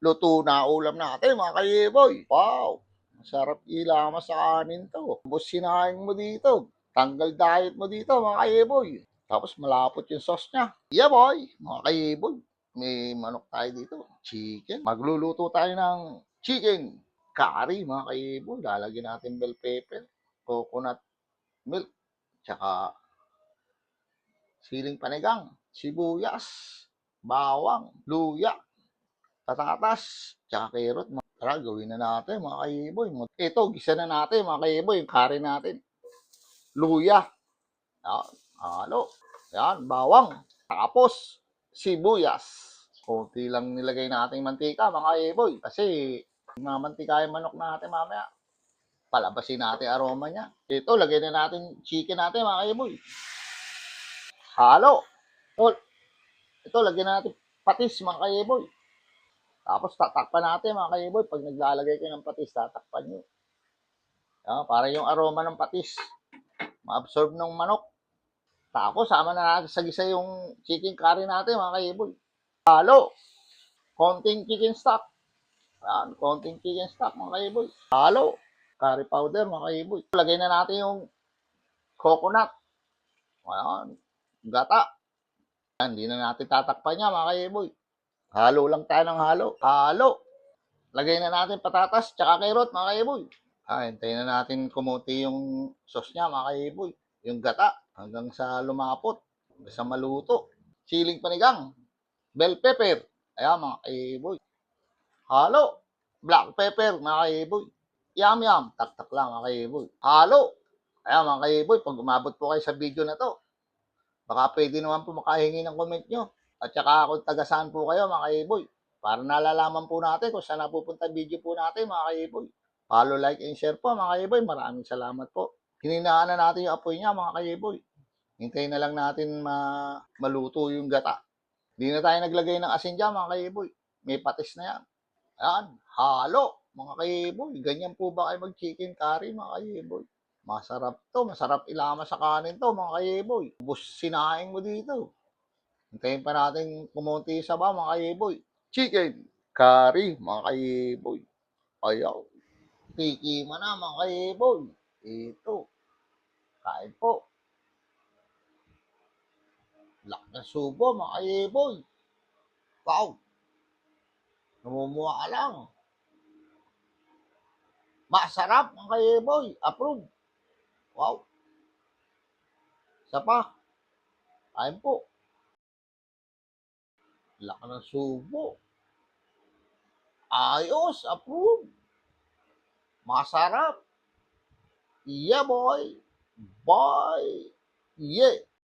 Luto na ulam natin mga kayeboy. Wow! Masarap ilamas sa kanin to. Tapos sinaing mo dito. Tanggal diet mo dito mga kayeboy. Tapos malapot yung sauce niya. Yeah boy! Mga kayeboy. May manok tayo dito. Chicken. Magluluto tayo ng chicken curry mga kayeboy. Lalagyan natin bell pepper, coconut milk, tsaka siling panigang, sibuyas, bawang, luya, patatas, tsaka carrot. Tara, gawin na natin mga kaiboy. Ito, gisa na natin mga kaiboy, yung curry natin. Luya. Yan, halo. Yan, bawang. Tapos, sibuyas. Kunti lang nilagay natin mantika mga kaiboy. Kasi, mamantika yung manok natin mamaya. Palabasin natin aroma niya. Ito, lagay na natin chicken natin mga kaiboy. Halo. Ito, lagyan natin patis mga kaiboy. Tapos tatakpan natin mga kaiboy. Pag naglalagay kayo ng patis, tatakpan nyo. Yan, para yung aroma ng patis ma-absorb ng manok. Tapos sama na natin sa gisa yung chicken curry natin mga kaiboy. Halo. Konting chicken stock. Yan, konting chicken stock mga kaiboy. Halo. Curry powder mga kaiboy. Lagay na natin yung coconut. Yan, gata. Yan, hindi na natin tatakpan niya mga kaiboy. Halo lang tayo ng halo. Halo. Lagay na natin patatas tsaka carrot mga kaiboy. Hintayin na natin kumuti yung sauce niya mga kaiboy. Yung gata hanggang sa lumapot. Hanggang sa maluto. Siling panigang. Bell pepper. Ayan mga kaiboy. Halo. Black pepper mga kaiboy. Yum yum. Tak-tak lang mga kaiboy. Halo. Ayan mga kaiboy. Pag umabot po kayo sa video na to, baka pwede naman po makahingi ng comment nyo. At saka kung taga-saan po kayo mga kaiboy. Para nalalaman po natin kung saan napupunta video po natin mga kaiboy. Follow, like, and share po mga kaiboy. Maraming salamat po. Hininaan na natin yung apoy niya mga kaiboy. Hintayin na lang natin maluto yung gata. Hindi na tayo naglagay ng asin dyan mga kaiboy. May patis na yan. Ayan, halo mga kaiboy. Ganyan po ba kayo mag-chicken curry mga kaiboy? Masarap to. Masarap ilama sa kanin to mga kaiboy. Bus sinaing mo dito. Hintayin pa natin kumunti sa ba mga kaiboy. Chicken curry mga kaiboy. Ayaw. Tikima na mga kaiboy. Ito. Kain po. Lak na subo mga kaiboy. Wow. Namumuha ka lang. Masarap mga kaiboy. Approve. Wow. Isa pa. Kain po. Lak na subo. Ayos. Approve. Masarap. Yeah boy. Bye. Yeah.